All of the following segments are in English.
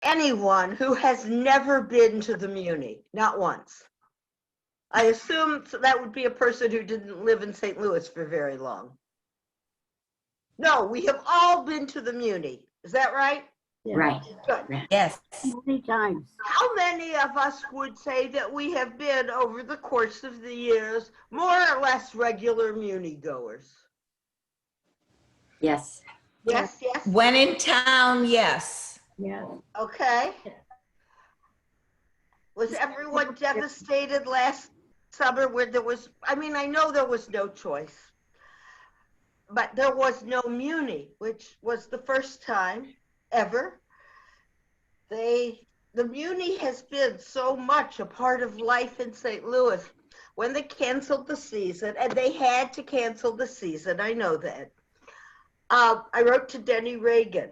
anyone who has never been to the Muni, not once. I assume that would be a person who didn't live in St. Louis for very long. No, we have all been to the Muni. Is that right? Yeah. Right. Good. Yes. Many times. How many of us would say that we have been, over the course of the years, more or less regular Muni goers? Yes. Yes, yes. When in town, yes. Yeah. Okay. Was everyone devastated last summer when there was, I mean, I know there was no choice, but there was no Muni, which was the first time ever. The Muni has been so much a part of life in St. Louis. When they canceled the season, and they had to cancel the season, I know that. I wrote to Denny Reagan,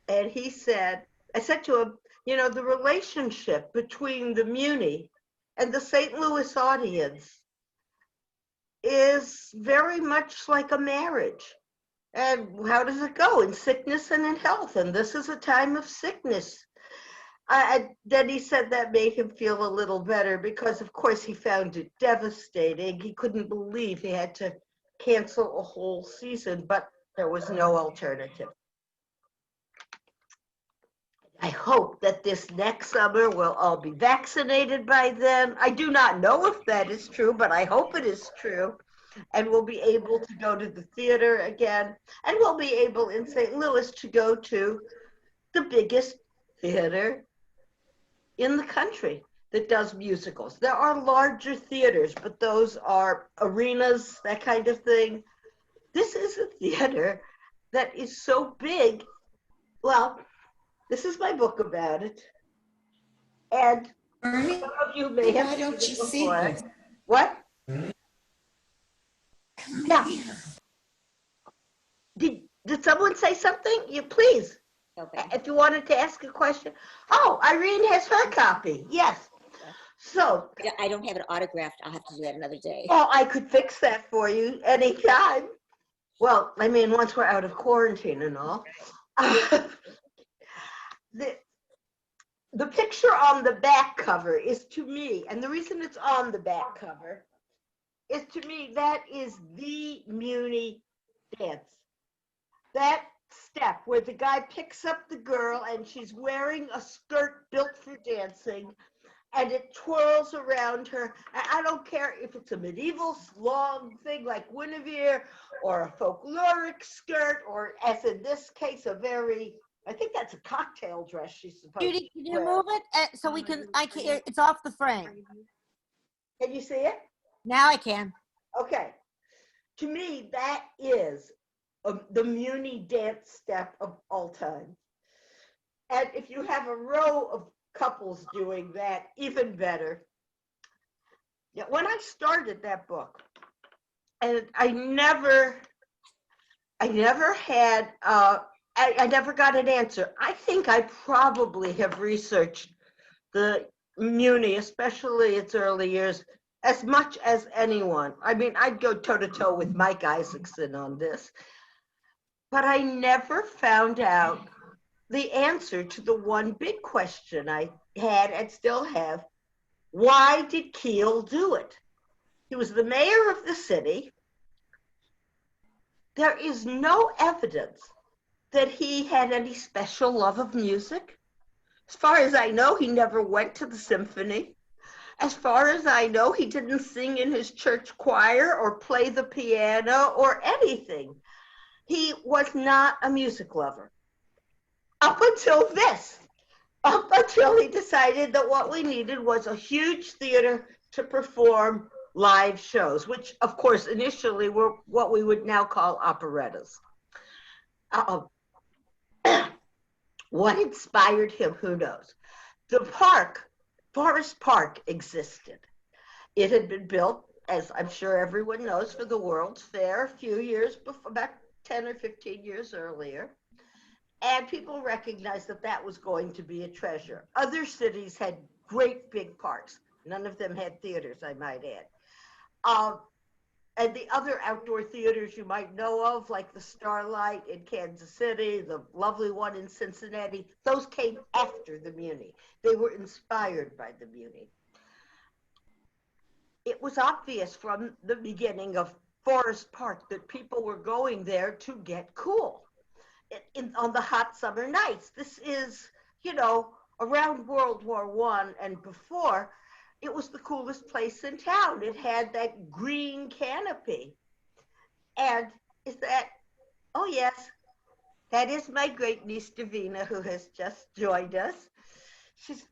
and he said, I said to him, you know, the relationship between the Muni and the St. Louis audience is very much like a marriage. And how does it go? In sickness and in health. And this is a time of sickness. Then he said that made him feel a little better because, of course, he found it devastating. He couldn't believe he had to cancel a whole season, but there was no alternative. I hope that this next summer we'll all be vaccinated by then. I do not know if that is true, but I hope it is true. And we'll be able to go to the theater again. And we'll be able in St. Louis to go to the biggest theater in the country that does musicals. There are larger theaters, but those are arenas, that kind of thing. This is a theater that is so big. Well, this is my book about it. And Ernie, some of you may have why don't seen you it see before. this? What? Yeah. Did someone say something? You please. If you wanted to ask a question. Oh, Irene has her copy. Yes. So. I don't have it autographed. I'll have to do that another day. Oh, I could fix that for you anytime. Well, I mean, once we're out of quarantine and all. The picture on the back cover is, to me, and the reason it's on the back cover is, to me, that is the Muni dance. That step where the guy picks up the girl and she's wearing a skirt built for dancing and it twirls around her. I don't care if it's a medieval long thing like Guinevere or a folkloric skirt, or as in this case, a very, I think that's a cocktail dress she's supposed Judy, to can you wear. move it so we can? I can. It's off the frame. Can you see it? Now I can. Okay. To me, that is the Muni dance step of all time. And if you have a row of couples doing that, even better. Yeah, when I started that book, and I never had, I never got an answer. I think I probably have researched the Muni, especially its early years, as much as anyone. I mean, I'd go toe-to-toe with Mike Isaacson on this, but I never found out the answer to the one big question I had and still have. Why did Keel do it? He was the mayor of the city. There is no evidence that he had any special love of music. As far as I know, he never went to the symphony. As far as I know, he didn't sing in his church choir or play the piano or anything. He was not a music lover. Up until this, up until he decided that what we needed was a huge theater to perform live shows, which of course initially were what we would now call operettas. What inspired him, who knows? The park, Forest Park, existed. It had been built, as I'm sure everyone knows, for the World's Fair a few years before, about 10 or 15 years earlier. And people recognized that that was going to be a treasure. Other cities had great big parks. None of them had theaters, I might add. and the other outdoor theaters you might know of, like the Starlight in Kansas City, the lovely one in Cincinnati, those came after the Muni. They were inspired by the Muni. It was obvious from the beginning of Forest Park that people were going there to get cool on the hot summer nights. This is, around World War I and before, it was the coolest place in town. It had that green canopy. And oh yes, that is my great niece Davina, who has just joined us. She's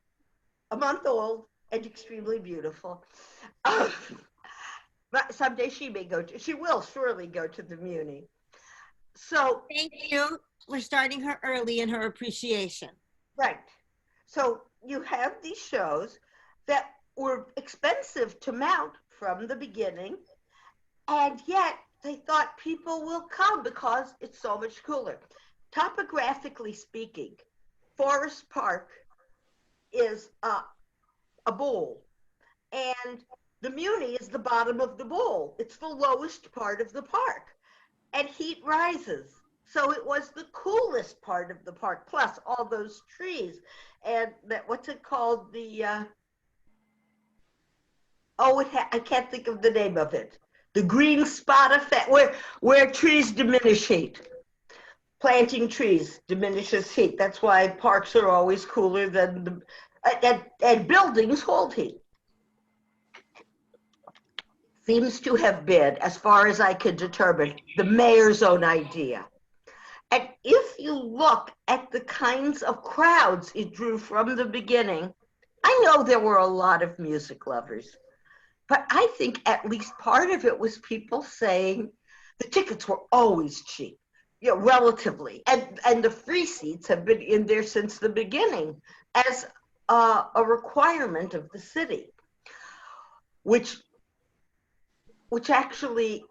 a month old and extremely beautiful. But someday she will surely go to the Muni. So Thank you. We're starting her early in her appreciation. right. So you have these shows that were expensive to mount from the beginning, and yet they thought people will come because it's so much cooler. Topographically speaking, Forest Park is a bowl, and the Muni is the bottom of the bowl. It's the lowest part of the park, and heat rises. So it was the coolest part of the park, plus all those trees and that, what's it called? I can't think of the name of it. The green spot effect, where trees diminish heat. Planting trees diminishes heat. That's why parks are always cooler than and buildings hold heat. Seems to have been, as far as I could determine, the mayor's own idea. And if you look at the kinds of crowds it drew from the beginning, I know there were a lot of music lovers, but I think at least part of it was people saying the tickets were always cheap, relatively. And the free seats have been in there since the beginning as a requirement of the city, which actually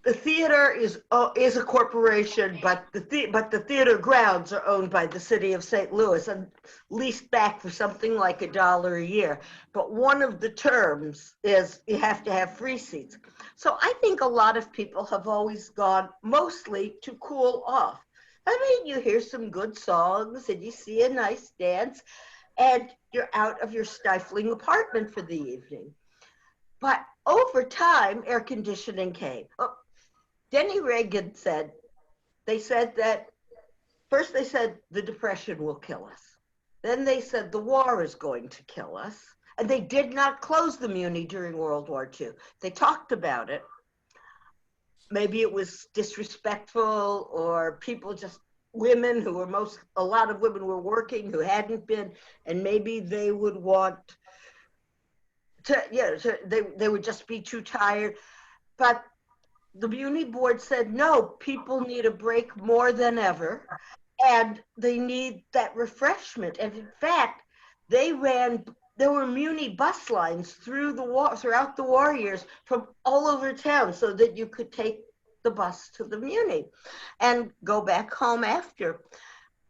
the theater is a corporation, but the theater grounds are owned by the city of St. Louis and leased back for something like $1 a year. But one of the terms is you have to have free seats. So I think a lot of people have always gone mostly to cool off. I mean, you hear some good songs and you see a nice dance and you're out of your stifling apartment for the evening. But over time, air conditioning came. Denny Reagan said that first they said the Depression will kill us. Then they said the war is going to kill us. And they did not close the Muni during World War II. They talked about it. Maybe it was disrespectful, or people just, women who were a lot of women were working who hadn't been, and maybe they would want they would just be too tired. But the Muni board said, no, people need a break more than ever, and they need that refreshment. And in fact, there were Muni bus lines throughout the war years from all over town so that you could take the bus to the Muni and go back home after,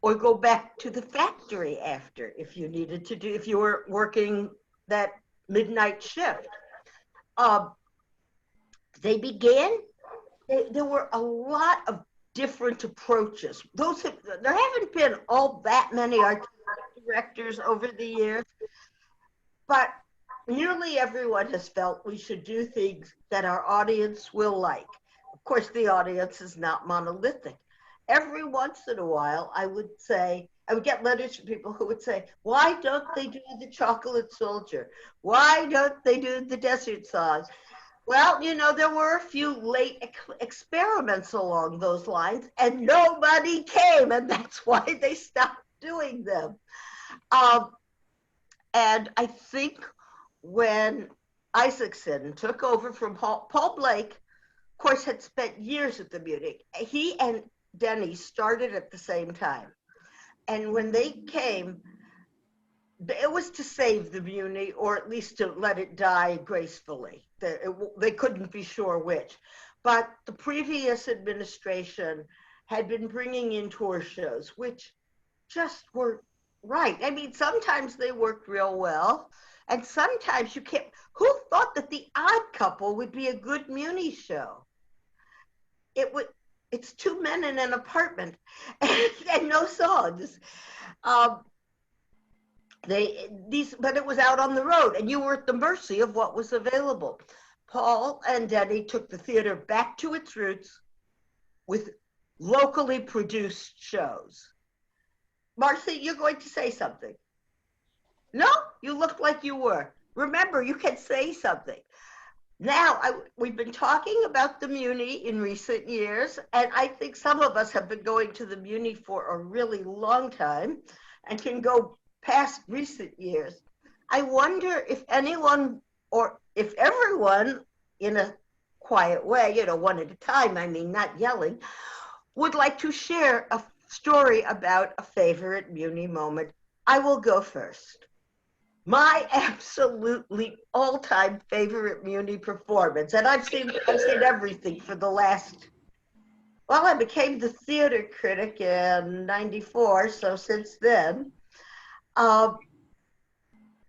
or go back to the factory after if you were working that midnight shift. There were a lot of different approaches. There haven't been all that many artistic directors over the years, but nearly everyone has felt we should do things that our audience will like. Of course, the audience is not monolithic. Every once in a while, I would get letters from people who would say, why don't they do the Chocolate Soldier? Why don't they do the Desert Song? Well, there were a few late experiments along those lines, and nobody came, and that's why they stopped doing them. And I think when Isaacson took over from Paul Blake, of course, had spent years at the Muni. He and Denny started at the same time. And when they came, it was to save the Muni, or at least to let it die gracefully. They couldn't be sure which. But the previous administration had been bringing in tour shows, which just were Right. I mean, sometimes they worked real well, and sometimes you can't. Who thought that The Odd Couple would be a good Muni show? It would. It's two men in an apartment and no songs. Um, but it was out on the road, and you were at the mercy of what was available. Paul and Denny took the theater back to its roots with locally produced shows. Marcy, you're going to say something. No, you looked like you were. Remember, you can say something. Now, we've been talking about the Muni in recent years, and I think some of us have been going to the Muni for a really long time and can go past recent years. I wonder if anyone or if everyone, in a quiet way, one at a time, I mean, not yelling, would like to share a story about a favorite Muni moment. I will go first. My absolutely all-time favorite Muni performance, and I've seen everything for the last. Well, I became the theater critic in '94, so since then, um,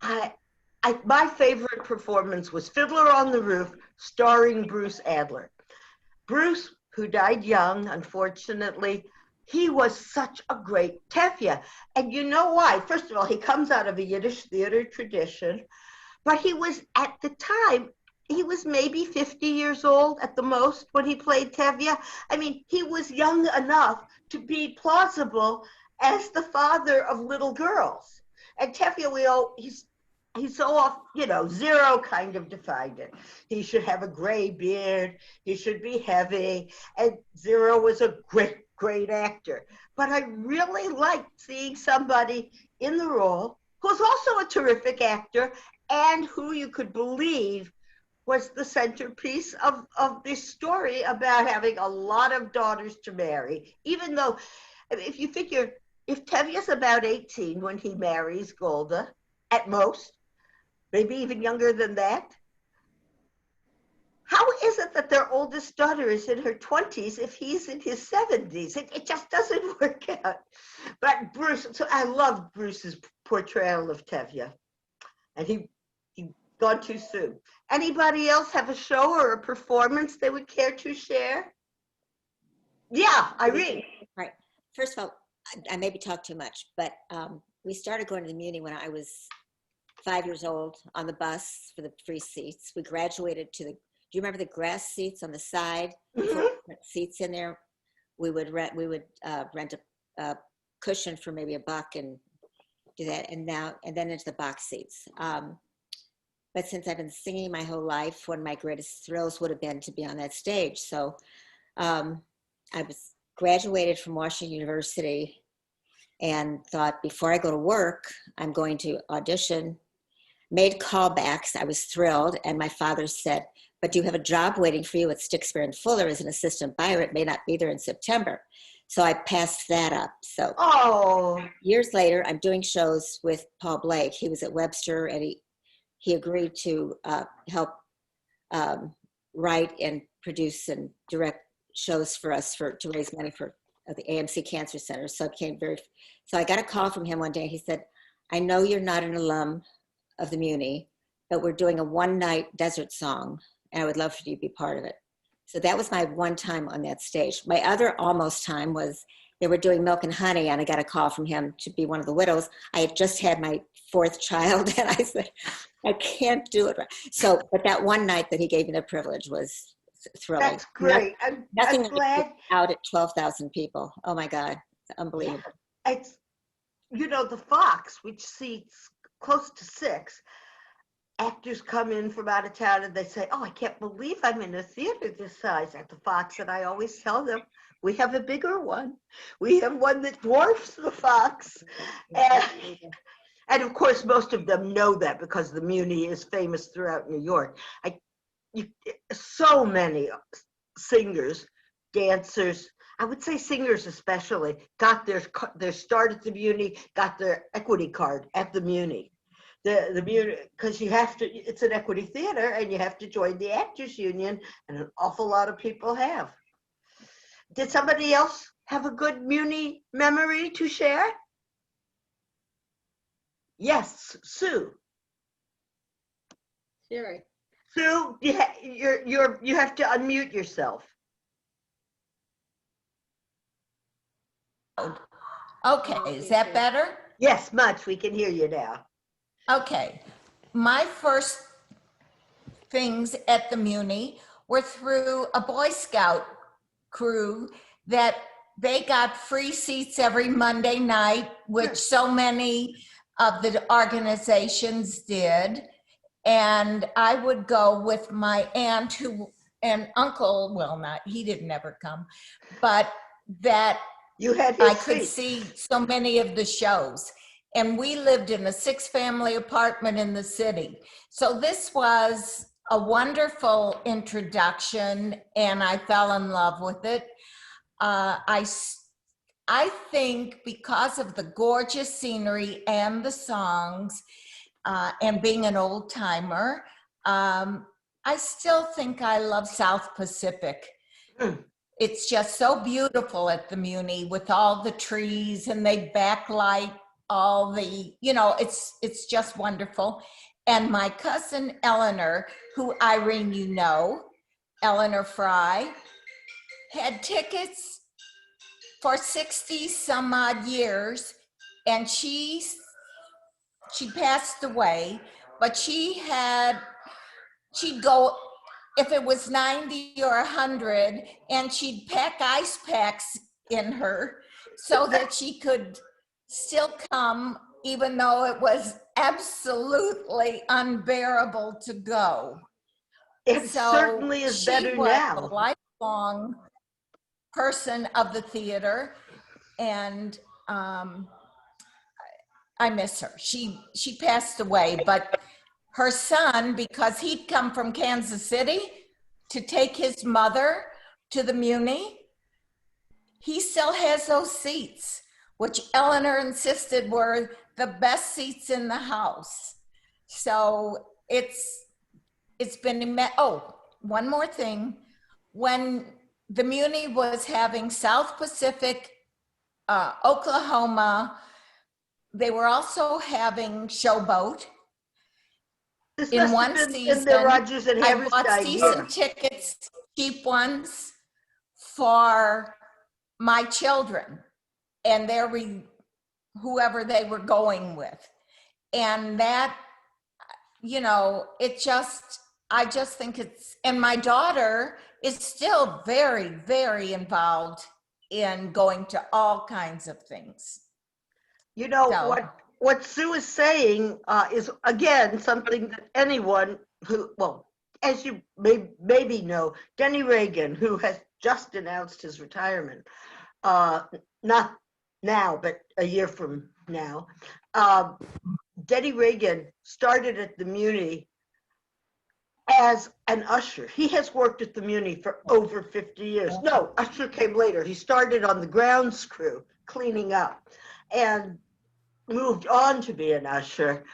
I, my favorite performance was Fiddler on the Roof, starring Bruce Adler. Bruce, who died young, unfortunately, he was such a great Tevye. And you know why? First of all, he comes out of a Yiddish theater tradition, but he was, at the time, he was maybe 50 years old at the most when he played Tevye. I mean, he was young enough to be plausible as the father of little girls. And Tevye, he's so off, Zero kind of defined it. He should have a gray beard. He should be heavy. And Zero was a great, great actor. But I really liked seeing somebody in the role who's also a terrific actor and who you could believe was the centerpiece of this story about having a lot of daughters to marry. Even though, if you figure, if Tevye's about 18 when he marries Golda, at most, maybe even younger than that, how is it that their oldest daughter is in her 20s if he's in his 70s? It just doesn't work out. But Bruce, so I love Bruce's portrayal of Tevye. And he gone too soon. Anybody else have a show or a performance they would care to share? Yeah, Irene. Right. First of all, I maybe talk too much, but we started going to the Muni when I was 5 years old on the bus for the free seats. We graduated to do you remember the grass seats on the side? Mhm. Seats in there. We would rent a cushion for maybe $1 and do that. And then into the box seats. But since I've been singing my whole life, one of my greatest thrills would have been to be on that stage. So I was graduated from Washington University and thought, before I go to work, I'm going to audition, made callbacks. I was thrilled. And my father said, but you have a job waiting for you at Stixbury and Fuller as an assistant buyer. It may not be there in September. So I passed that up. So years later, I'm doing shows with Paul Blake. He was at Webster, and he agreed to help write and produce and direct shows for us to raise money for the AMC Cancer Center. So I got a call from him one day. He said, I know you're not an alum of the Muni, but we're doing a one-night desert song, and I would love for you to be part of it. So that was my one time on that stage. My other almost time was they were doing Milk and Honey, and I got a call from him to be one of the widows. I had just had my 4th child, and I said, I can't do it. So, but that one night that he gave me the privilege was thrilling. That's great. Nothing I'm glad. Out at 12,000 people. Oh my God, it's unbelievable. It's, the Fox, which seats close to 6, actors come in from out of town and they say, oh, I can't believe I'm in a theater this size at the Fox. And I always tell them, we have a bigger one. We have one that dwarfs the Fox. And of course, most of them know that because the Muni is famous throughout New York. So many singers, dancers, I would say singers especially, got their start at the Muni, got their equity card at the Muni. The Muni, because it's an equity theater and you have to join the Actors Union, and an awful lot of people have. Did somebody else have a good Muni memory to share? Yes, Sue. Sherry. Sue, you have to unmute yourself. Okay, is that better? Yes, much. We can hear you now. Okay. My first things at the Muni were through a Boy Scout crew that they got free seats every Monday night, which so many of the organizations did. And I would go with my aunt and uncle, well, not, he didn't ever come, but that You had his I could seat. see so many of the shows. And we lived in a 6-family apartment in the city. So this was a wonderful introduction, and I fell in love with it. I think because of the gorgeous scenery and the songs, and being an old timer, I still think I love South Pacific. It's just so beautiful at the Muni with all the trees, and they backlight all the, it's just wonderful. And my cousin Eleanor, who Irene, Eleanor Fry, had tickets for 60 some odd years, and she passed away, but she'd go, if it was 90 or 100, and she'd pack ice packs in her so that she could still come, even though it was absolutely unbearable to go. It certainly is better she was a now. lifelong person of the theater, and I miss her. She passed away, but her son, because he'd come from Kansas City to take his mother to the Muni, he still has those seats, which Eleanor insisted were the best seats in the house. So it's been, oh, one more thing. When the Muni was having South Pacific, Oklahoma, they were also having Showboat. This In must one have been season, in the Rodgers and I bought Hammerstein season year. tickets, cheap ones, for my children and whoever they were going with. And that, I just think and my daughter is still very, very involved in going to all kinds of things. What Sue is saying is, again, something that anyone who, well, as you maybe know, Denny Reagan, who has just announced his retirement, not now, but a year from now, Denny Reagan started at the Muni as an usher. He has worked at the Muni for over 50 years. No, usher came later. He started on the grounds crew, cleaning up, and moved on to be an usher.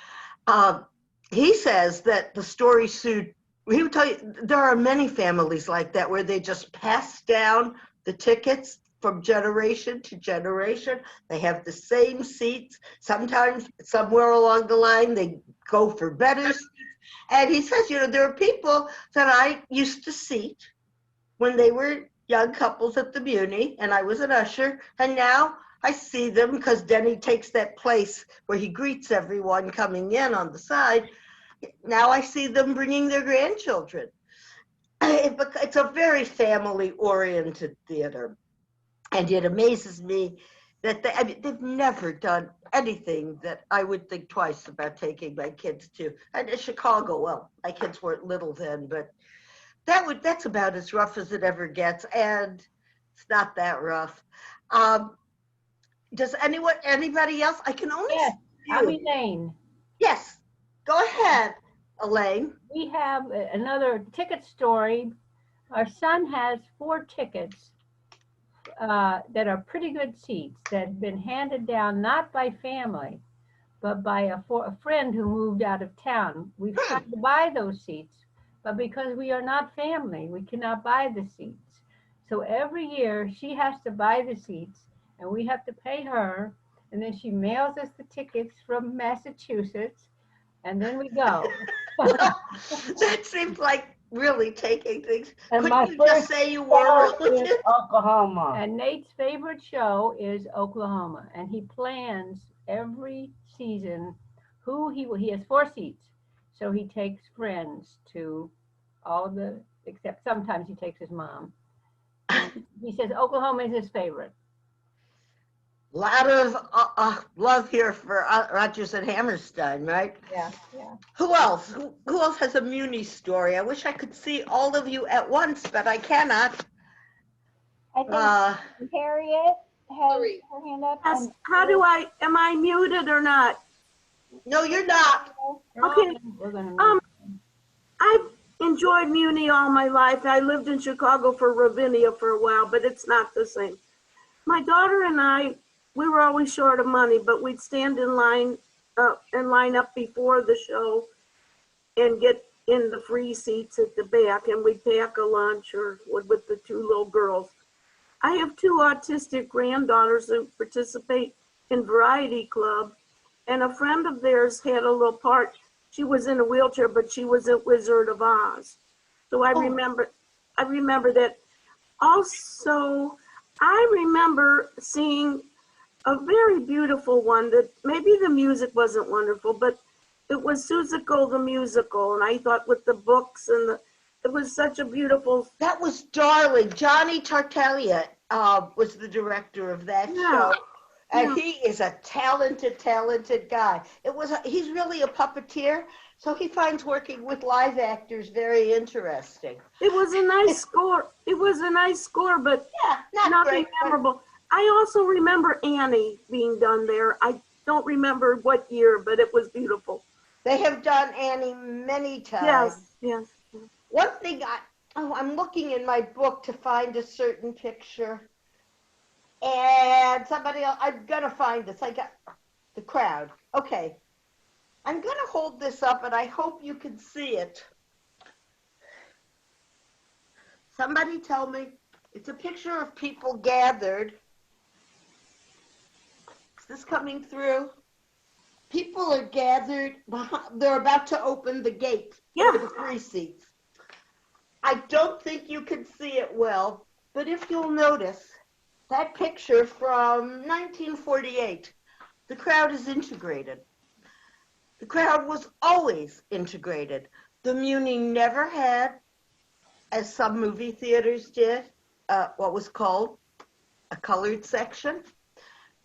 He says that the story suit, he would tell you, there are many families like that where they just pass down the tickets from generation to generation. They have the same seats. Sometimes somewhere along the line, they go for better seats. And he says, there are people that I used to seat when they were young couples at the Muni, and I was an usher, and now I see them because Denny takes that place where he greets everyone coming in on the side. Now I see them bringing their grandchildren. It's a very family-oriented theater, and it amazes me that they've never done anything that I would think twice about taking my kids to. And in Chicago, well, my kids weren't little then, but that's about as rough as it ever gets, and it's not that rough. Does anybody else? I can only Yes, see I'm you. Elaine. Yes, go ahead, Elaine. We have another ticket story. Our son has 4 tickets that are pretty good seats that have been handed down not by family, but by a friend who moved out of town. We've tried to buy those seats, but because we are not family, we cannot buy the seats. So every year she has to buy the seats, and we have to pay her, and then she mails us the tickets from Massachusetts, and then we go. That seems like really taking things. And my Couldn't you just first say you show were is relative? Oklahoma. And Nate's favorite show is Oklahoma, and he plans every season he has 4 seats, so he takes friends to all of the, except sometimes he takes his mom. And he says Oklahoma is his favorite. A lot of love here for Rodgers and Hammerstein, right? Yeah, yeah. Who else? Who else has a Muni story? I wish I could see all of you at once, but I cannot. I think Harriet has her hand up. Yes, And am I muted or not? No, you're not. Okay. We're gonna I've enjoyed Muni all my life. I lived in Chicago for Ravinia for a while, but it's not the same. My daughter and I, we were always short of money, but we'd stand in line up before the show and get in the free seats at the back, and we'd pack a lunch or with the 2 little girls. I have 2 autistic granddaughters who participate in Variety Club, and a friend of theirs had a little part. She was in a wheelchair, but she was a Wizard of Oz. So I remember that. Also, I remember seeing a very beautiful one that maybe the music wasn't wonderful, but it was Seussical the Musical, and I thought with the books and it was such a beautiful. That was darling. Johnny Tartaglia was the director of that show. And he is a talented guy. He's really a puppeteer, so he finds working with live actors very interesting. It was a nice score. It was a nice score, but not nothing great, memorable. I also remember Annie being done there. I don't remember what year, but it was beautiful. They have done Annie many times. Yes. One thing I'm looking in my book to find a certain picture. And somebody else, I'm gonna find this. I got the crowd. Okay. I'm gonna hold this up and I hope you can see it. Somebody tell me. It's a picture of people gathered. Is this coming through? People are gathered. They're about to open the gate for the free seats. I don't think you can see it well, but if you'll notice, that picture from 1948, the crowd is integrated. The crowd was always integrated. The Muni never had, as some movie theaters did, what was called a colored section.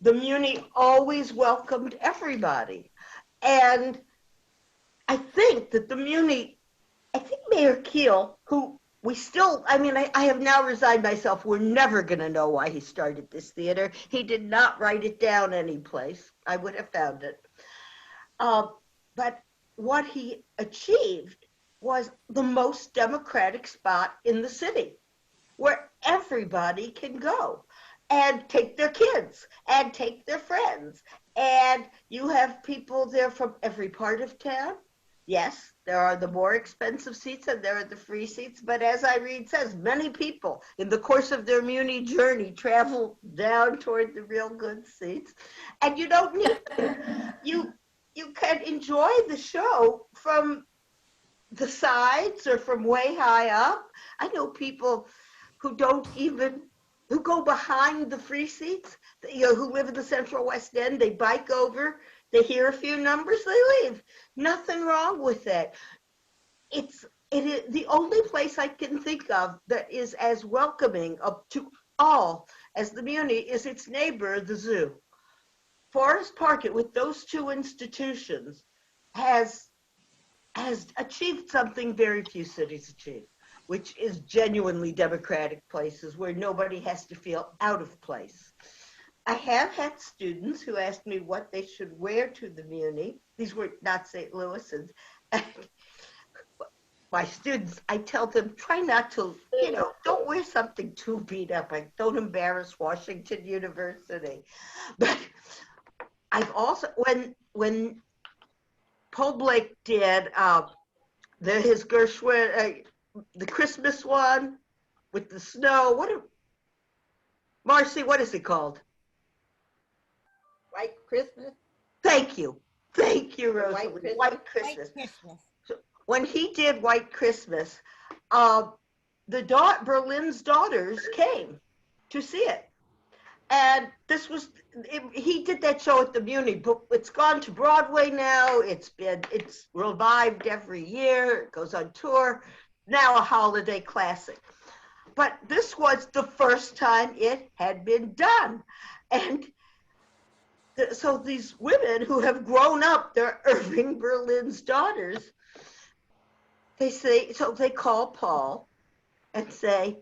The Muni always welcomed everybody. And I think that the Muni, I think Mayor Keel, who I have now resigned myself. We're never going to know why he started this theater. He did not write it down anyplace. I would have found it. But what he achieved was the most democratic spot in the city, where everybody can go and take their kids and take their friends. And you have people there from every part of town. Yes, there are the more expensive seats and there are the free seats, but as Irene says, many people in the course of their Muni journey travel down toward the real good seats. And you don't need you can enjoy the show from the sides or from way high up. I know people who who go behind the free seats, who live in the Central West End. They bike over, they hear a few numbers, they leave. Nothing wrong with that. It is the only place I can think of that is as welcoming to all as the Muni is its neighbor, the zoo. Forest Park, with those 2 institutions, has achieved something very few cities achieve, which is genuinely democratic places where nobody has to feel out of place. I have had students who asked me what they should wear to the Muni. These were not St. Louisans. My students, I tell them, try not to, don't wear something too beat up. Like, don't embarrass Washington University. But I've also, when Paul Blake did his Gershwin, the Christmas one with the snow. Marcy, what is it called? White Christmas? Thank you. Thank you, White Rosalie. Christmas. White Christmas. White Christmas. When he did White Christmas, Berlin's daughters came to see it. And he did that show at the Muni, but it's gone to Broadway now. It's revived every year. It goes on tour. Now a holiday classic. But this was the first time it had been done. And so these women who have grown up, they're Irving Berlin's daughters, they call Paul and say,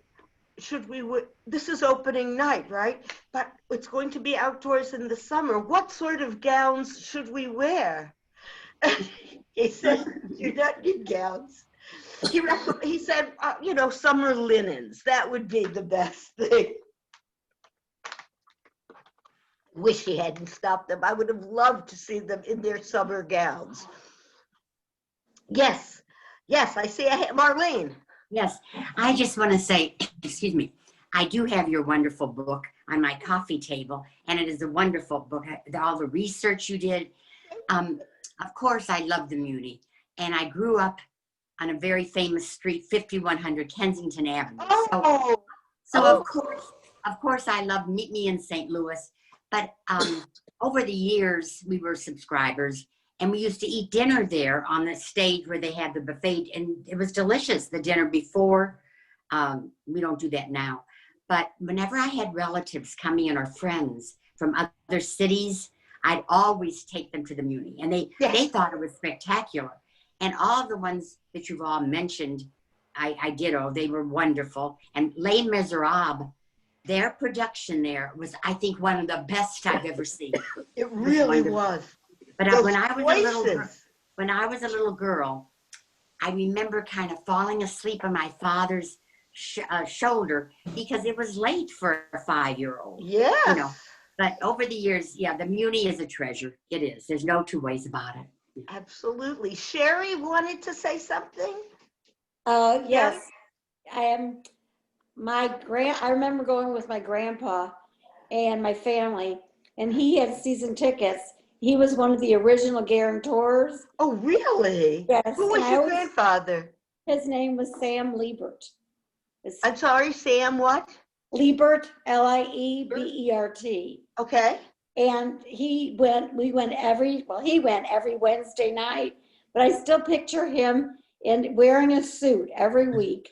this is opening night, right? But it's going to be outdoors in the summer. What sort of gowns should we wear? He said, you don't need gowns. He said, summer linens. That would be the best thing. Wish he hadn't stopped them. I would have loved to see them in their summer gowns. Yes, I see Marlene. Yes, I just want to say, excuse me, I do have your wonderful book on my coffee table, and it is a wonderful book. All the research you did. Of course, I love the Muni, and I grew up on a very famous street, 5100 Kensington Avenue. So of course, I love Meet Me in St. Louis. But over the years, we were subscribers, and we used to eat dinner there on the stage where they had the buffet, and it was delicious, the dinner before. We don't do that now. But whenever I had relatives coming in or friends from other cities, I'd always take them to the Muni, and they thought it was spectacular. And all of the ones that you've all mentioned, I did. They were wonderful. And Les Miserables, their production there was, I think, one of the best I've ever seen. It really was. But when I was a little girl, I remember kind of falling asleep on my father's shoulder because it was late for a 5-year-old. Yeah. But over the years, the Muni is a treasure. It is. There's no two ways about it. Absolutely. Sherry wanted to say something. Yes, I remember going with my grandpa and my family, and he had season tickets. He was one of the original guarantors. Oh, really? Yes. Who was your grandfather? His name was Sam Liebert. I'm sorry, Sam what? Liebert, Liebert. Okay. And he went every Wednesday night, but I still picture him wearing a suit every week.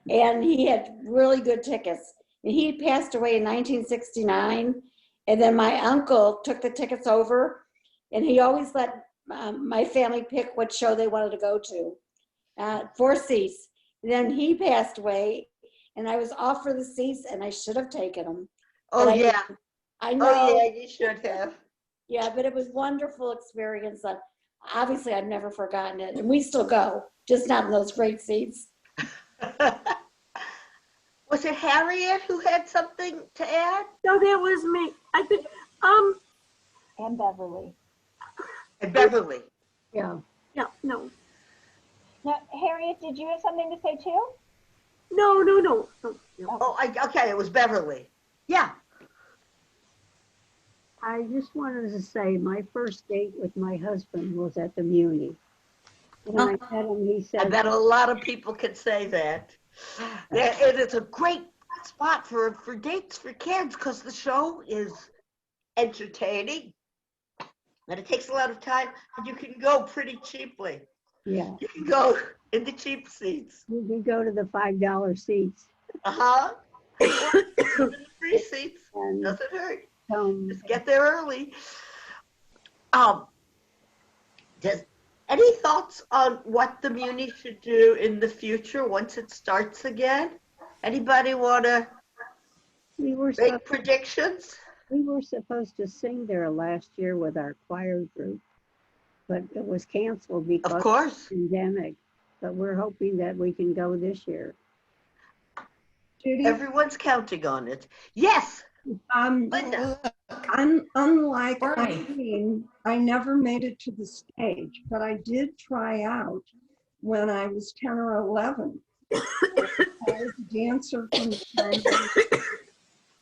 And he had really good tickets. And he passed away in 1969. And then my uncle took the tickets over, and he always let my family pick what show they wanted to go to. 4 seats. And then he passed away, and I was offered the seats, and I should have taken them. Oh, yeah. I know. Oh, yeah, you should have. Yeah, but it was a wonderful experience. Obviously, I've never forgotten it. And we still go, just not in those great seats. Was it Harriet who had something to add? No, that was me. I think, And Beverly. And Beverly. Yeah. yeah, no. Now, Harriet, did you have something to say too? No. Oh, okay, it was Beverly. Yeah. I just wanted to say my first date with my husband was at the Muni. When I met him, he I said, bet a lot of people can say that. It's a great spot for dates for kids because the show is entertaining and it takes a lot of time, and you can go pretty cheaply. yeah, You can go in the cheap seats. you can go to the $5 seats. Uh-huh. Or the free seats. And Doesn't hurt. Just um, get there early. Any thoughts on what the Muni should do in the future once it starts again? Anybody want to make predictions? we were supposed to sing there last year with our choir group, but it was canceled because Of course. the pandemic. But we're hoping that we can go this year. Judy, Everyone's counting on it. Yes, Linda. unlike Bernie. Irene, I never made it to the stage, but I did try out when I was 10 or 11. I was a dancer from the time I was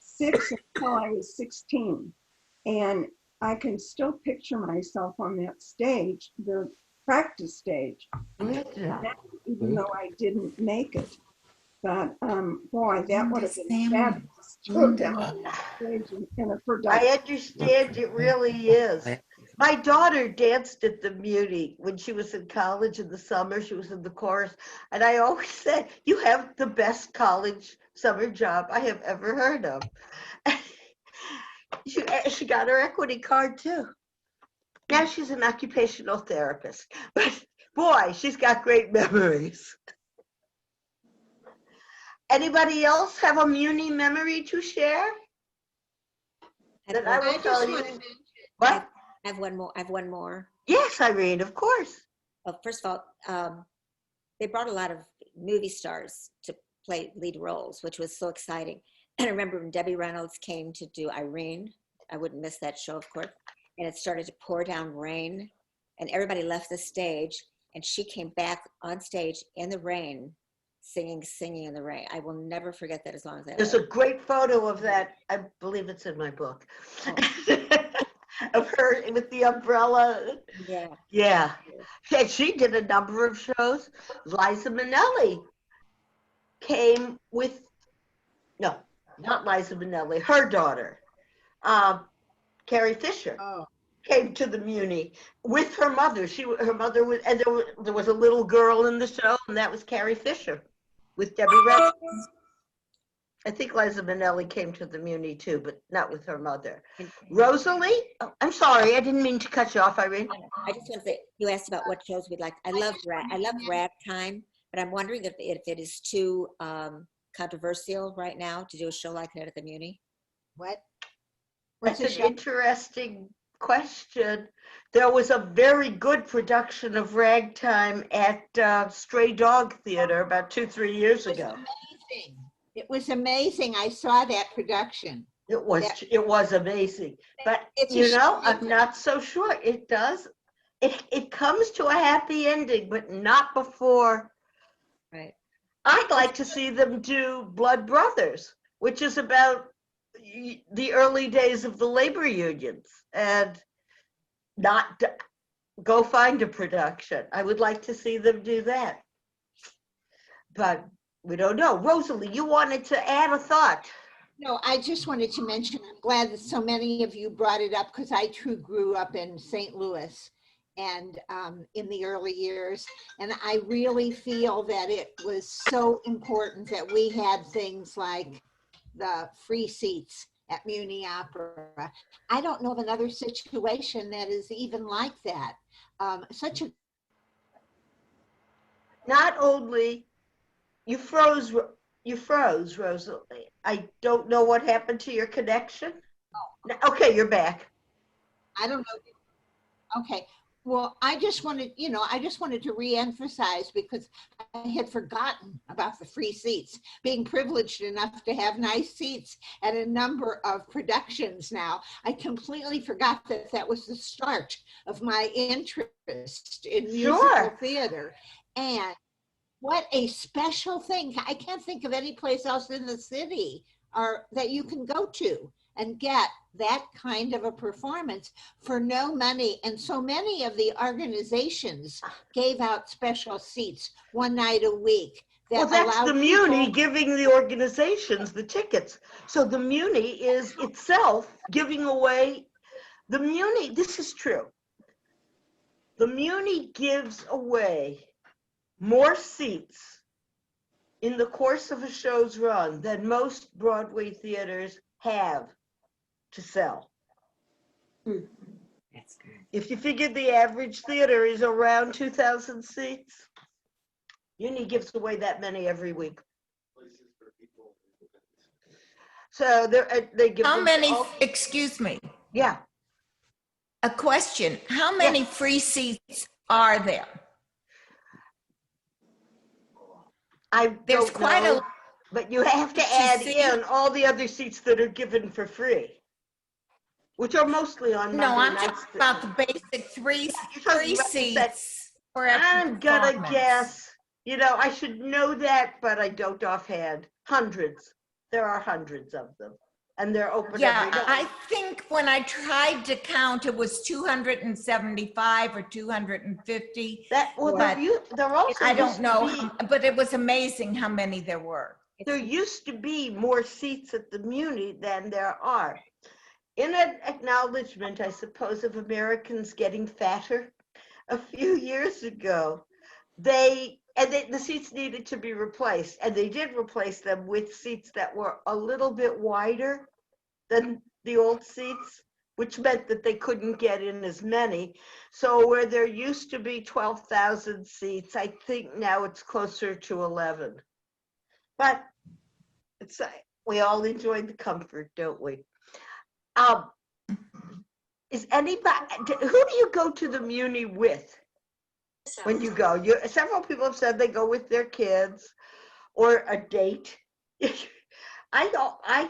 6 until I was 16. And I can still picture myself on that stage, the practice stage, even though I didn't make it. But boy, that would have been fabulous to have been on that stage in a production. I understand it really is. My daughter danced at the Muni when she was in college in the summer. She was in the chorus. And I always said, you have the best college summer job I have ever heard of. She got her equity card too. Now she's an occupational therapist. But boy, she's got great memories. Anybody else have a Muni memory to share? That I will tell you. What? I have one more. I have one more. Yes, Irene, of course. Well, first of all, they brought a lot of movie stars to play lead roles, which was so exciting. And I remember when Debbie Reynolds came to do Irene. I wouldn't miss that show, of course. And it started to pour down rain, and everybody left the stage, and she came back on stage in the rain, singing in the rain. I will never forget that as long as I live. There's a great photo of that. I believe it's in my book. Of her with the umbrella. Yeah. Yeah. And she did a number of shows. Liza Minnelli came with, no, not Liza Minnelli, her daughter, Carrie Fisher, came to the Muni with her mother. Her mother was, and there was a little girl in the show, and that was Carrie Fisher with Debbie Reynolds. I think Liza Minnelli came to the Muni too, but not with her mother. Rosalie? Oh, I'm sorry, I didn't mean to cut you off, Irene. I just want to say, you asked about what shows we'd like. I love Ragtime, but I'm wondering if it is too controversial right now to do a show like that at the Muni. What? That's an interesting question. There was a very good production of Ragtime at Stray Dog Theater about 2-3 years ago. Amazing. It was amazing. I saw that production. It was amazing. But you know, I'm not so sure. It does. It comes to a happy ending, but not before. Right. I'd like to see them do Blood Brothers, which is about the early days of the labor unions, and not go find a production. I would like to see them do that. But we don't know. Rosalie, you wanted to add a thought. No, I just wanted to mention, I'm glad that so many of you brought it up because I too grew up in St. Louis and in the early years. And I really feel that it was so important that we had things like the free seats at Muni Opera. I don't know of another situation that is even like that. Not only, you froze, Rosalie. I don't know what happened to your connection. Oh. Okay, you're back. I don't know. Okay. Well, I just wanted to re-emphasize because I had forgotten about the free seats, being privileged enough to have nice seats at a number of productions now. I completely forgot that that was the start of my interest in musical theater. And what a special thing. I can't think of any place else in the city that you can go to and get that kind of a performance for no money. And so many of the organizations gave out special seats one night a week. Well, that's the Muni giving the organizations the tickets. So the Muni is itself giving away, the Muni, this is true. The Muni gives away more seats in the course of a show's run than most Broadway theaters have to sell. That's good. If you figure the average theater is around 2,000 seats, Muni gives away that many every week. So they give How many, excuse me. Yeah. A question, how many free seats are there? There's quite a, but you have to add in all the other seats that are given for free, which are mostly on Monday I'm nights. talking about the basic three seats. I'm gonna guess, I should know that, but I don't offhand. Hundreds. There are hundreds of them. and they're open every Yeah, night. I think when I tried to count, it was 275 or 250. Well, But there also I used don't to know, be- but it was amazing how many there were. there used to be more seats at the Muni than there are. In an acknowledgement, I suppose, of Americans getting fatter a few years ago, the seats needed to be replaced, and they did replace them with seats that were a little bit wider than the old seats, which meant that they couldn't get in as many. So where there used to be 12,000 seats, I think now it's closer to 11. But it's we all enjoyed the comfort, don't we? Is anybody, who do you go to the Muni with when you go? Several people have said they go with their kids or a date. I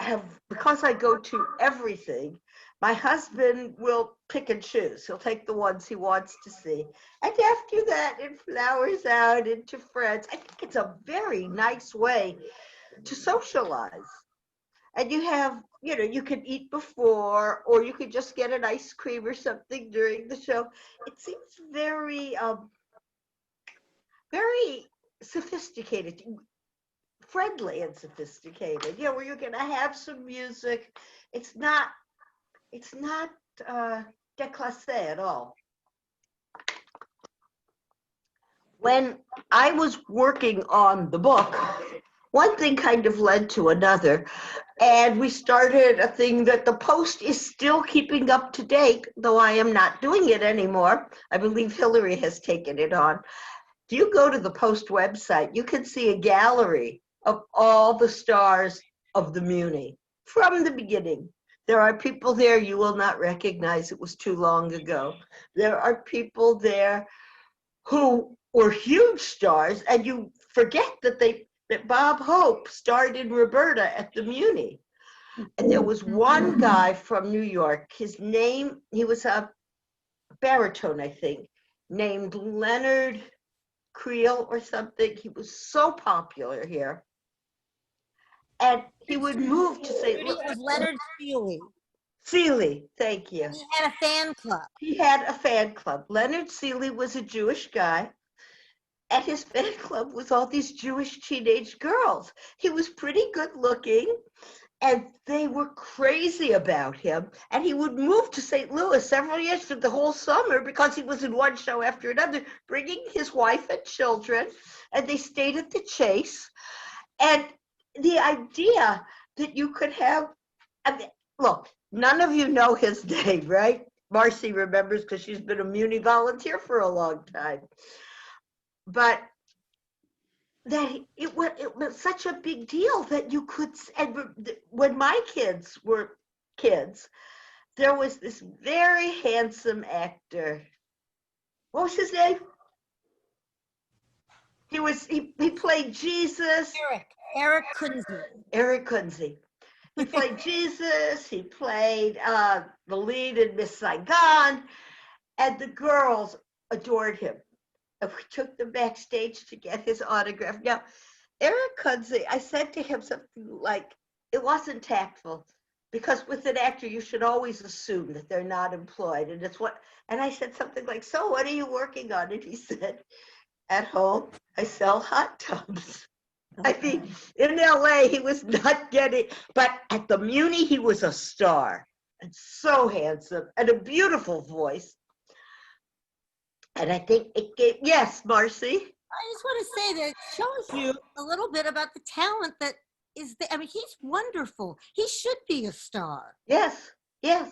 have, because I go to everything, my husband will pick and choose. He'll take the ones he wants to see. And after that, it flowers out into friends. I think it's a very nice way to socialize. And you have, you can eat before, or you could just get an ice cream or something during the show. It seems very, very sophisticated, friendly and sophisticated. Where you're gonna have some music. It's not déclassé at all. When I was working on the book, one thing kind of led to another, and we started a thing that the Post is still keeping up to date, though I am not doing it anymore. I believe Hillary has taken it on. If you go to the Post website, you can see a gallery of all the stars of the Muni from the beginning. There are people there you will not recognize. It was too long ago. There are people there who were huge stars, and you forget that Bob Hope starred in Roberta at the Muni. And there was one guy from New York, he was a baritone, I think, named Leonard Creel or something. He was so popular here. And he would move to St. Judy, it was Leonard Seeley. Seeley, thank you. He had a fan club. He had a fan club. Leonard Seeley was a Jewish guy. And his fan club was all these Jewish teenage girls. He was pretty good looking, and they were crazy about him. And he would move to St. Louis several years for the whole summer because he was in one show after another, bringing his wife and children, and they stayed at the Chase. And the idea that you could have, look, none of you know his name, right? Marcy remembers because she's been a Muni volunteer for a long time. But that it was such a big deal that you could, and when my kids were kids, there was this very handsome actor. What was his name? He played Jesus. Eric Kunze. Eric Kunze. He played Jesus. He played the lead in Miss Saigon, and the girls adored him. And we took them backstage to get his autograph. Now, Eric Kunze, I said to him something like, it wasn't tactful, because with an actor, you should always assume that they're not employed. And I said something like, so what are you working on? And he said, at home, I sell hot tubs. I mean, in LA, he was not getting, but at the Muni, he was a star, and so handsome, and a beautiful voice. And I think it gave, yes, Marcy? I just want to say that it shows you a little bit about the talent that is there. I mean, he's wonderful. He should be a star. Yes, yes.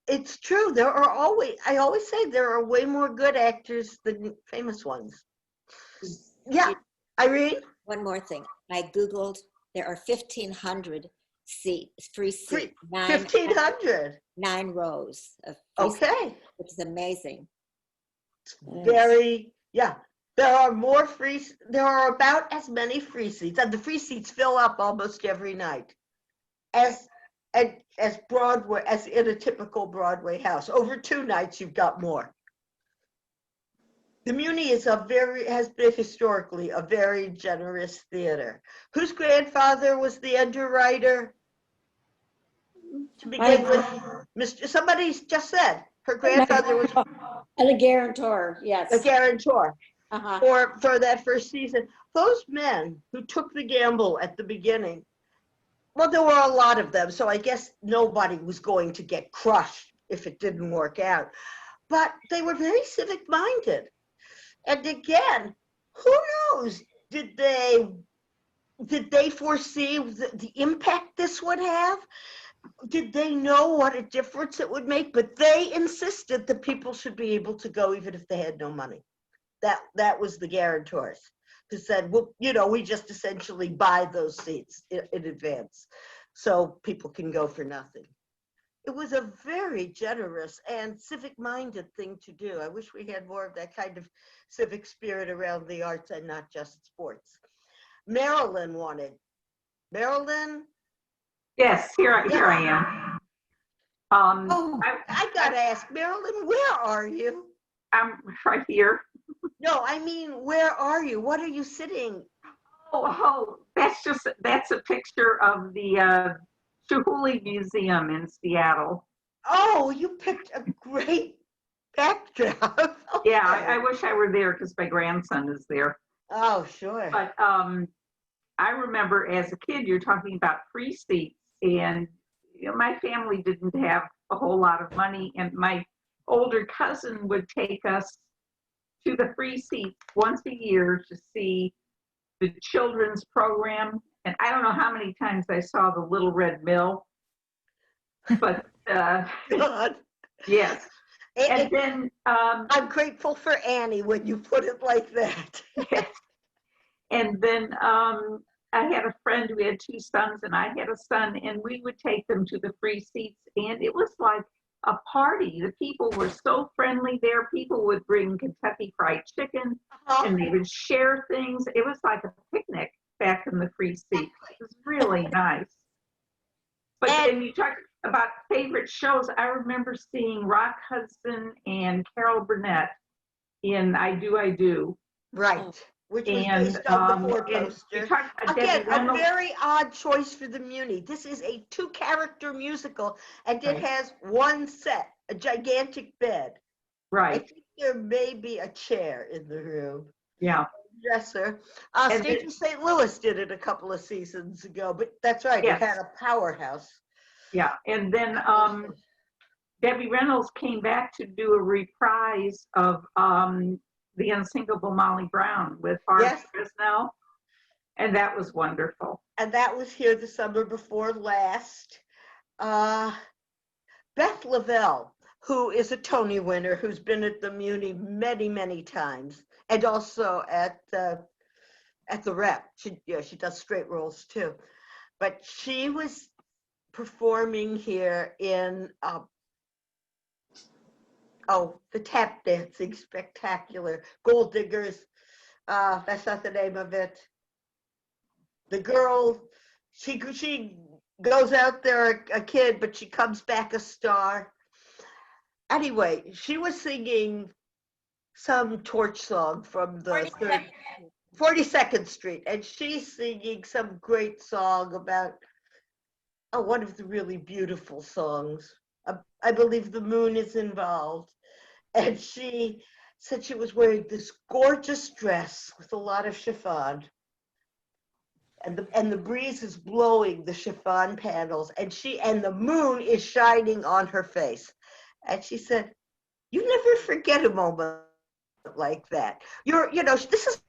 It's true. I always say there are way more good actors than famous ones. Yeah, Irene? One more thing. I Googled, there are 1,500 free seats. 1,500. 9 rows of free seats, Okay. which is amazing. Very, yeah. There are about as many free seats, and the free seats fill up almost every night as Broadway, as in a typical Broadway house. Over 2 nights, you've got more. The Muni is has been historically a very generous theater. Whose grandfather was the underwriter? To begin with, Mr. Somebody just said her grandfather was And a guarantor, a yes. guarantor Uh-huh. for that first season. Those men who took the gamble at the beginning, well, there were a lot of them, so I guess nobody was going to get crushed if it didn't work out. But they were very civic-minded. And again, who knows? Did they foresee the impact this would have? Did they know what a difference it would make? But they insisted that people should be able to go even if they had no money. That was the guarantors who said, well, we just essentially buy those seats in advance so people can go for nothing. It was a very generous and civic-minded thing to do. I wish we had more of that kind of civic spirit around the arts and not just sports. Marilyn wanted. Marilyn? Yes, here I am. I gotta ask, Marilyn, where are you? I'm right here. No, I mean, where are you? What are you sitting? Oh, that's a picture of the Chihuly Museum in Seattle. Oh, you picked a great backdrop. Okay. Yeah, I wish I were there because my grandson is there. Oh, sure. But I remember as a kid, you're talking about free seats, and my family didn't have a whole lot of money, and my older cousin would take us to the free seats once a year to see the children's program. And I don't know how many times I saw the Little Red Mill, but yes. And then I'm grateful for Annie when you put it like that. Yes. And then I had a friend who had two sons, and I had a son, and we would take them to the free seats, and it was like a party. The people were so friendly there. People would bring Kentucky Fried Chicken, and they would share things. It was like a picnic back in the free seats. It was really nice. But then you talk about favorite shows. I remember seeing Rock Hudson and Carol Burnett in I Do, I Do. Right. Which was based on the Four Poster. Again, a very odd choice for the Muni. This is a 2-character musical, and it has one set, a gigantic bed. Right. I think there may be a chair in the room. Yeah. Dresser. Stage of St. Louis did it a couple of seasons ago, but that's right. Yes. It had a powerhouse. Yeah, and then Debbie Reynolds came back to do a reprise of The Unsinkable Molly Brown with Harv Fresnel, and that was wonderful. And that was here the summer before last. Beth Lavelle, who is a Tony winner, who's been at the Muni many, many times, and also at the Rep. She does straight roles too. But she was performing here in the tap dancing spectacular, Gold Diggers. That's not the name of it. The girl, she goes out there a kid, but she comes back a star. Anyway, she was singing some torch song from the 42nd Street, and she's singing some great song about one of the really beautiful songs. I believe the moon is involved. And she said she was wearing this gorgeous dress with a lot of chiffon. And the breeze is blowing the chiffon panels, and the moon is shining on her face. And she said, "You never forget a moment like that. This is."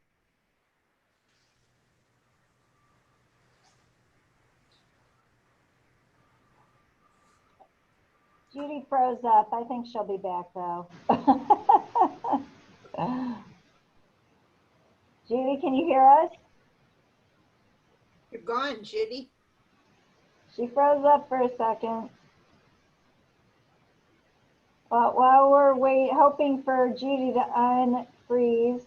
Judy froze up. I think she'll be back though. Judy, can you hear us? You're gone, Judy. She froze up for a second. Well, while we're hoping for Judy to unfreeze,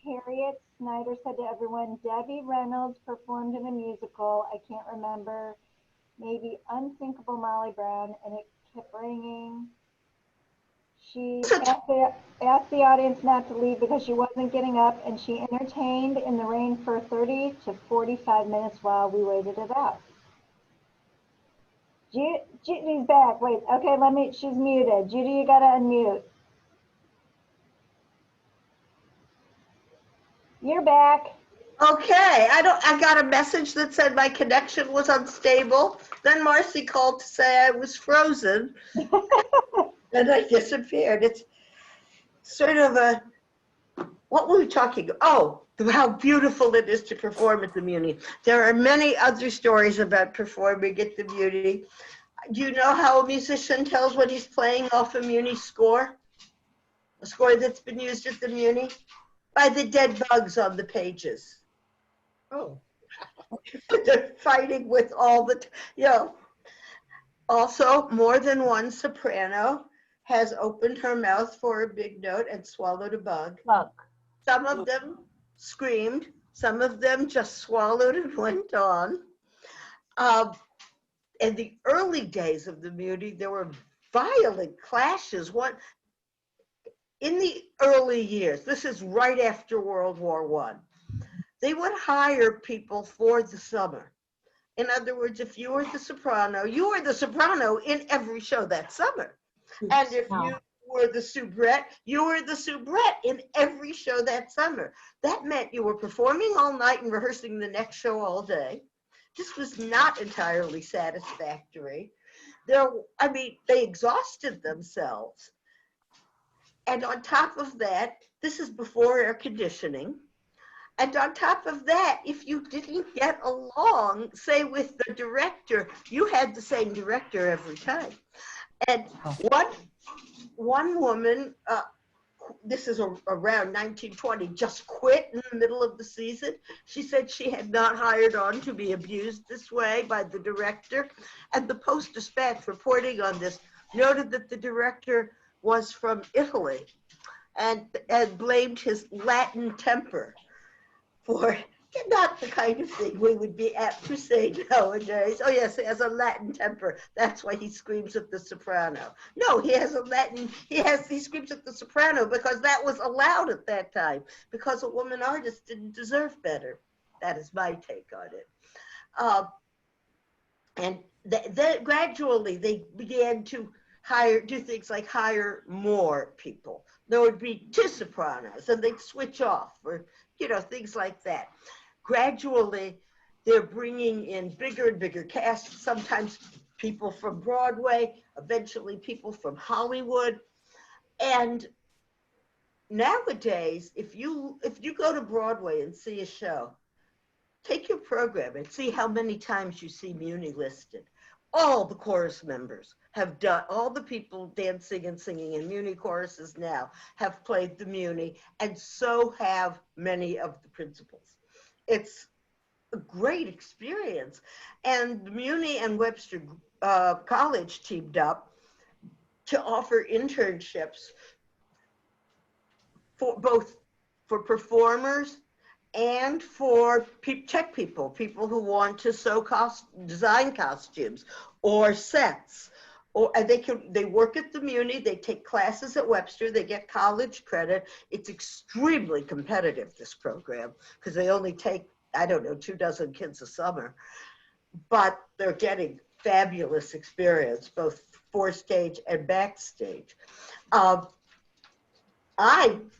Harriet Snyder said to everyone, Debbie Reynolds performed in a musical. I can't remember, maybe Unsinkable Molly Brown, and it kept ringing. She asked the audience not to leave because she wasn't getting up, and she entertained in the rain for 30 to 45 minutes while we waited it out. Judy's back. Wait, okay, she's muted. Judy, you gotta unmute. You're back. Okay, I got a message that said my connection was unstable. Then Marcy called to say I was frozen. And I disappeared. It's sort of what were we talking? Oh, how beautiful it is to perform at the Muni. There are many other stories about performing at the Muni. Do you know how a musician tells when he's playing off a Muni score? A score that's been used at the Muni? By the dead bugs on the pages. Oh. They're fighting with all the, Also, more than one soprano has opened her mouth for a big note and swallowed a bug. Some of them screamed. Some of them just swallowed and went on. In the early days of the Muni, there were violent clashes. In the early years, this is right after World War I, they would hire people for the summer. In other words, if you were the soprano, you were the soprano in every show that summer. And if you were the soubrette, you were the soubrette in every show that summer. That meant you were performing all night and rehearsing the next show all day. This was not entirely satisfactory. They exhausted themselves. And on top of that, this is before air conditioning. And on top of that, if you didn't get along, say with the director, you had the same director every time. And one woman, this is around 1920, just quit in the middle of the season. She said she had not hired on to be abused this way by the director. And the Post-Dispatch reporting on this noted that the director was from Italy and blamed his Latin temper for not the kind of thing we would be apt to say nowadays. Oh yes, he has a Latin temper. That's why he screams at the soprano. No, he screams at the soprano because that was allowed at that time, because a woman artist didn't deserve better. That is my take on it. And then gradually they began to do things like hire more people. There would be 2 sopranos and they'd switch off, or things like that. Gradually, they're bringing in bigger and bigger casts, sometimes people from Broadway, eventually people from Hollywood. And nowadays, if you go to Broadway and see a show, take your program and see how many times you see Muni listed. All the chorus members have done, all the people dancing and singing in Muni choruses now have played the Muni, and so have many of the principals. It's a great experience. And the Muni and Webster College teamed up to offer internships for both for performers and for tech people who want to design costumes or sets, and they work at the Muni, they take classes at Webster, they get college credit. It's extremely competitive, this program, because they only take, 24 kids a summer, but they're getting fabulous experience, both forestage and backstage. I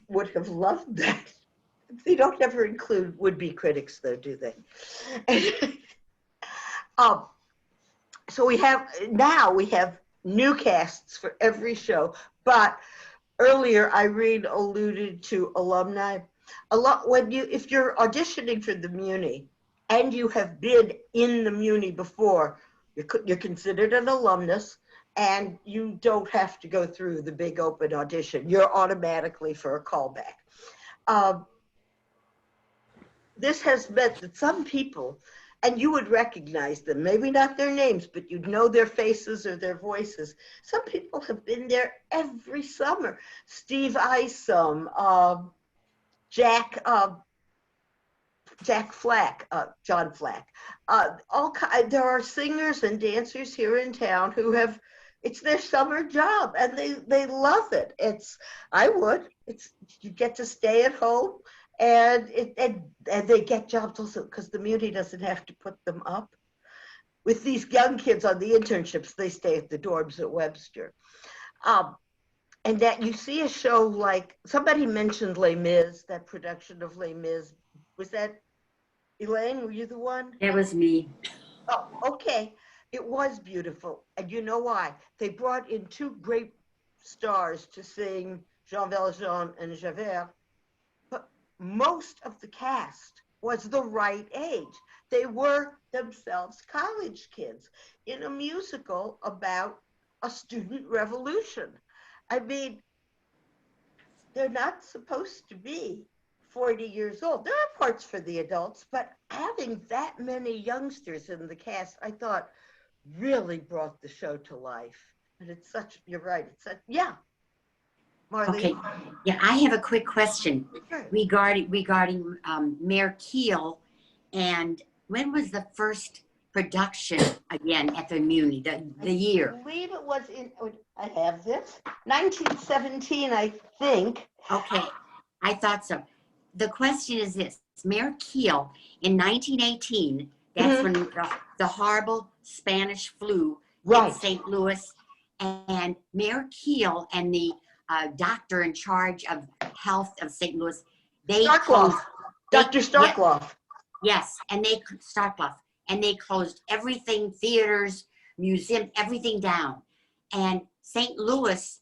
would have loved that. They don't ever include would-be critics, though, do they? So we have new casts for every show, but earlier Irene alluded to alumni. If you're auditioning for the Muni and you have been in the Muni before, you're considered an alumnus, and you don't have to go through the big open audition. You're automatically for a callback. This has meant that some people, and you would recognize them, maybe not their names, but you'd know their faces or their voices. Some people have been there every summer. Steve Isom, John Flack. There are singers and dancers here in town who have It's their summer job, and they love it. You get to stay at home, and they get jobs also because the Muni doesn't have to put them up. With these young kids on the internships, they stay at the dorms at Webster. And that you see a show like, somebody mentioned Les Mis, that production of Les Mis. Was that Elaine? Were you the one? That was me. Oh, okay. It was beautiful. And you know why? They brought in two great stars to sing Jean Valjean and Javert. But most of the cast was the right age. They were themselves college kids in a musical about a student revolution. I mean, they're not supposed to be 40 years old. There are parts for the adults, but having that many youngsters in the cast, I thought really brought the show to life. And it's such, you're right, it's such, yeah. Marlene? Okay, yeah, I have a quick question Sure. regarding Mayor Keel, and when was the first production again at the Muni, the year? I believe it was I have this, 1917, I think. Okay, I thought so. The question is this: Mayor Keel in 1918, that's when the horrible Spanish flu hit St. Louis, and Mayor Keel and the doctor in charge of health of St. Louis, they closed. Dr. Starkloff. Yes, and they closed everything, theaters, museums, everything down. And St. Louis,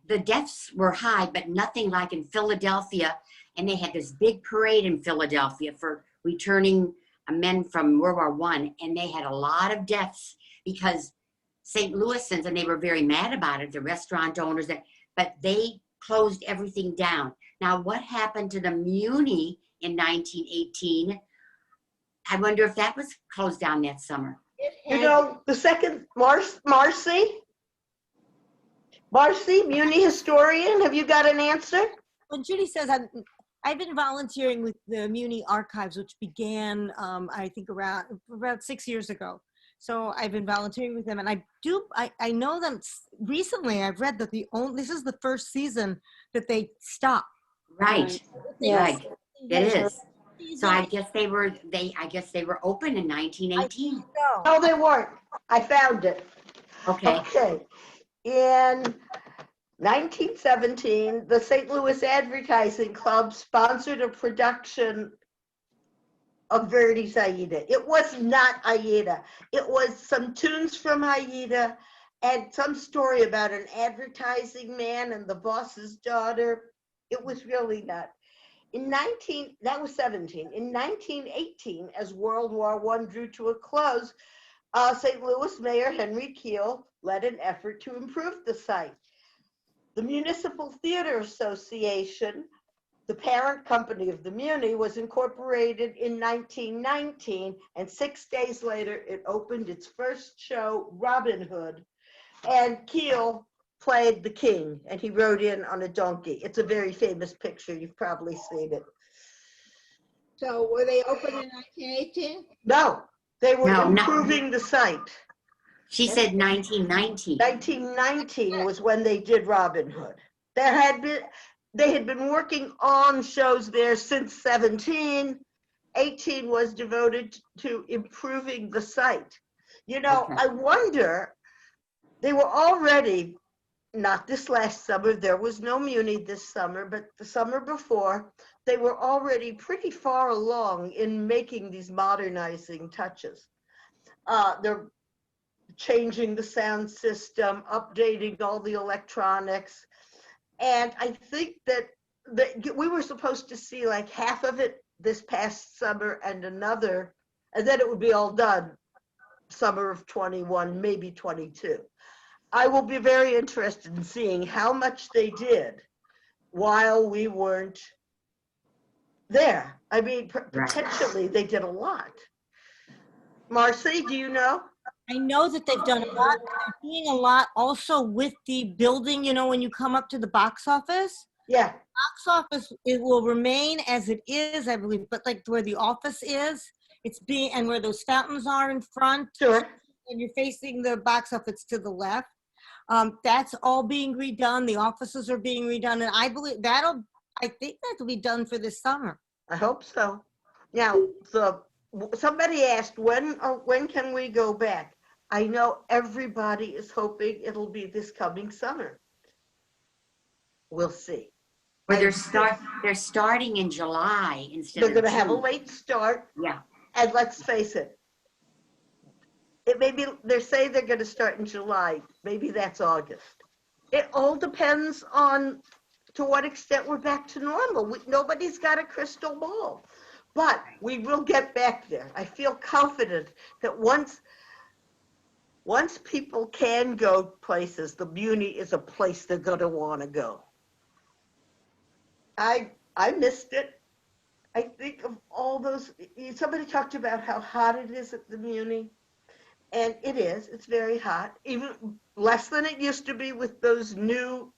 the deaths were high, but nothing like in Philadelphia. And they had this big parade in Philadelphia for returning men from World War I. And they had a lot of deaths because St. Louisans, and they were very mad about it, the restaurant owners, but they closed everything down. Now, what happened to the Muni in 1918? I wonder if that was closed down that summer. You know, the second, Marcy, Muni historian, have you got an answer? When Judy says I've been volunteering with the Muni Archives, which began, I think, about 6 years ago. So I've been volunteering with them, and I know them recently. I've read that this is the first season that they stopped. Right, Yes. right, it is. So I guess they were open in 1918. No, they weren't. I found it. Okay. Okay. In 1917, the St. Louis Advertising Club sponsored a production of Verdi's Aida. It was not Aida. It was some tunes from Aida and some story about an advertising man and the boss's daughter. It was really not. That was 17. In 1918, as World War I drew to a close, St. Louis Mayor Henry Keel led an effort to improve the site. The Municipal Theater Association, the parent company of the Muni, was incorporated in 1919, and 6 days later, it opened its first show, Robin Hood, and Keel played the king, and he rode in on a donkey. It's a very famous picture. You've probably seen it. So were they open in 1918? No, they were improving the site. She said 1919. 1919 was when they did Robin Hood. They had been working on shows there since 17. 18 was devoted to improving the site. You know, okay. I wonder, they were already, not this last summer, there was no Muni this summer, but the summer before, they were already pretty far along in making these modernizing touches. They're changing the sound system, updating all the electronics. And I think that we were supposed to see like half of it this past summer and another, and then it would be all done summer of 21, maybe 22. I will be very interested in seeing how much they did while we weren't there. I mean, potentially they did a lot. Marcy, do you know? I know that they've done a lot. They're doing a lot also with the building, you know, when you come up to the box office. Yeah. Box office, it will remain as it is, I believe, but like where the office is, and where those fountains are in front. Sure. And you're facing the box office to the left. That's all being redone. The offices are being redone, and I believe I think that'll be done for this summer. I hope so. Now, somebody asked when can we go back? I know everybody is hoping it'll be this coming summer. We'll see. Where they're starting in July instead They're of going to have a June. late start. Yeah. And let's face it, they're saying they're going to start in July. Maybe that's August. It all depends on to what extent we're back to normal. Nobody's got a crystal ball, but we will get back there. I feel confident that once people can go places, the Muni is a place they're going to want to go. I missed it. I think of all those, somebody talked about how hot it is at the Muni, and it is. It's very hot, even less than it used to be with those new,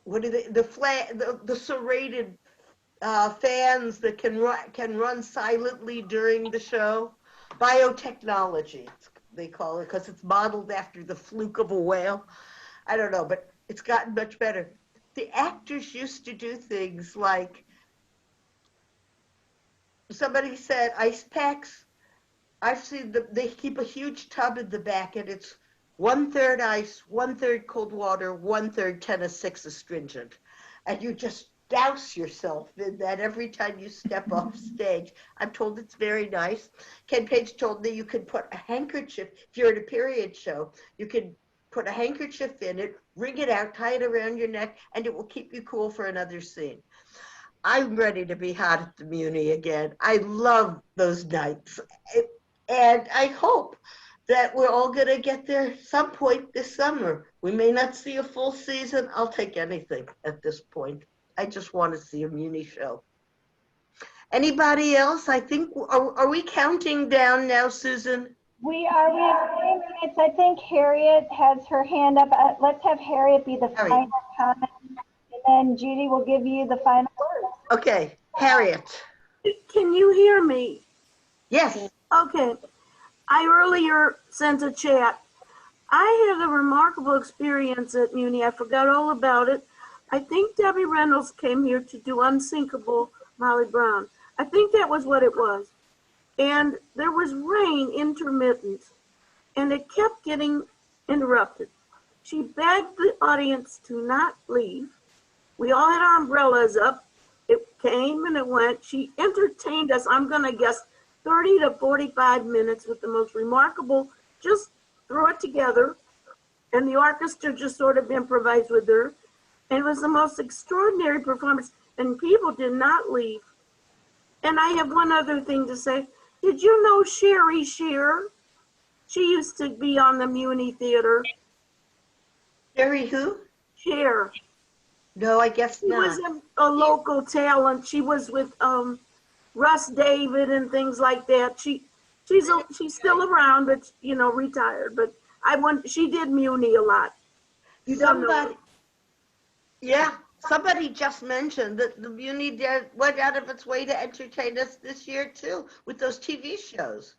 what are they, the serrated fans that can run silently during the show. Biotechnology, they call it, because it's modeled after the fluke of a whale. I don't know, but it's gotten much better. The actors used to do things like, somebody said ice packs. I've seen they keep a huge tub in the back, and it's 1/3 ice, 1/3 cold water, 1/3 tennis 6 astringent. And you just douse yourself in that every time you step off stage. I'm told it's very nice. Ken Page told me you could put a handkerchief, if you're at a period show, you could put a handkerchief in it, wring it out, tie it around your neck, and it will keep you cool for another scene. I'm ready to be hot at the Muni again. I love those nights. And I hope that we're all going to get there some point this summer. We may not see a full season. I'll take anything at this point. I just want to see a Muni show. Anybody else? I think, are we counting down now, Susan? We have 3 minutes. I think Harriet has her hand up. Let's have Harriet be the final comment, and then Judy will give you the final words. Okay, Harriet. Can you hear me? Yes. Okay. I earlier sent a chat. I had a remarkable experience at Muni. I forgot all about it. I think Debbie Reynolds came here to do Unsinkable Molly Brown. I think that was what it was. And there was rain intermittent, and it kept getting interrupted. She begged the audience to not leave. We all had our umbrellas up. It came and it went. She entertained us, I'm going to guess, 30 to 45 minutes with the most remarkable, just throw it together. And the orchestra just sort of improvised with her. And it was the most extraordinary performance. And people did not leave. And I have one other thing to say. Did you know Sherry Shearer? She used to be on the Muni Theater. Sherry who? Shearer. No, I guess not. She was a local talent. She was with Russ David and things like that. She's still around, but retired. But she did Muni a lot. You don't know. Yeah, somebody just mentioned that the Muni went out of its way to entertain us this year too with those TV shows.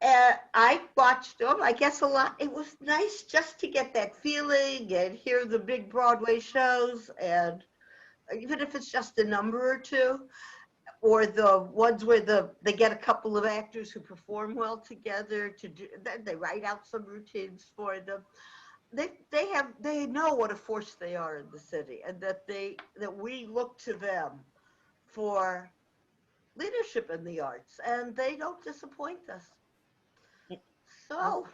I watched them, I guess a lot. It was nice just to get that feeling and hear the big Broadway shows, and even if it's just a number or two, or the ones where they get a couple of actors who perform well together to do, they write out some routines for them. They know what a force they are in the city, and that we look to them for leadership in the arts, and they don't disappoint us. So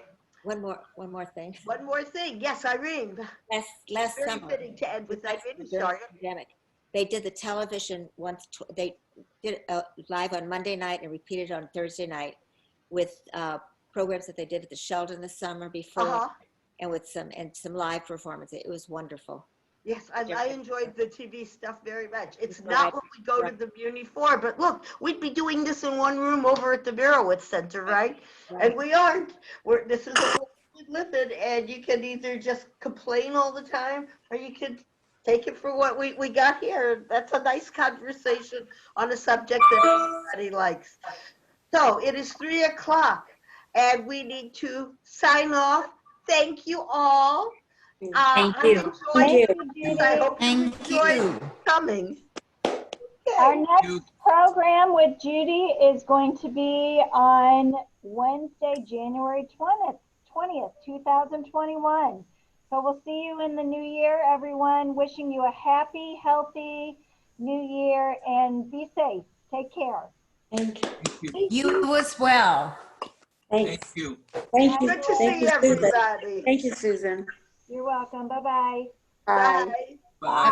one more thing. One more thing. Yes, Irene. Last Very summer, fitting to end with Irene. during Sorry. the pandemic, they did the television once. They did it live on Monday night and repeated on Thursday night with programs that they did at the Sheldon the summer before, and with some live performances. It was wonderful. Yes, I enjoyed the TV stuff very much. It's not what we go to the Muni for, but look, we'd be doing this in one room over at the Merowitz Center, right? And we aren't. This is the world we live in, and you can either just complain all the time, or you can take it for what we got here. That's a nice conversation on a subject that everybody likes. So it is 3 o'clock, and we need to sign off. thank you all. Thank I you. enjoyed Thank it. you, Judy. I hope you Thank enjoyed you. coming. Our Okay. next program with Judy is going to be on Wednesday, January 20th, 2021. So we'll see you in the new year, everyone. Wishing you a happy, healthy new year, and be safe. Take care. Thank you. You as well. Thanks. Thank you. Thank you. Good to Thank see you, Susan. everybody. Thank you, Susan. You're welcome. Bye-bye. Bye. Bye. Bye.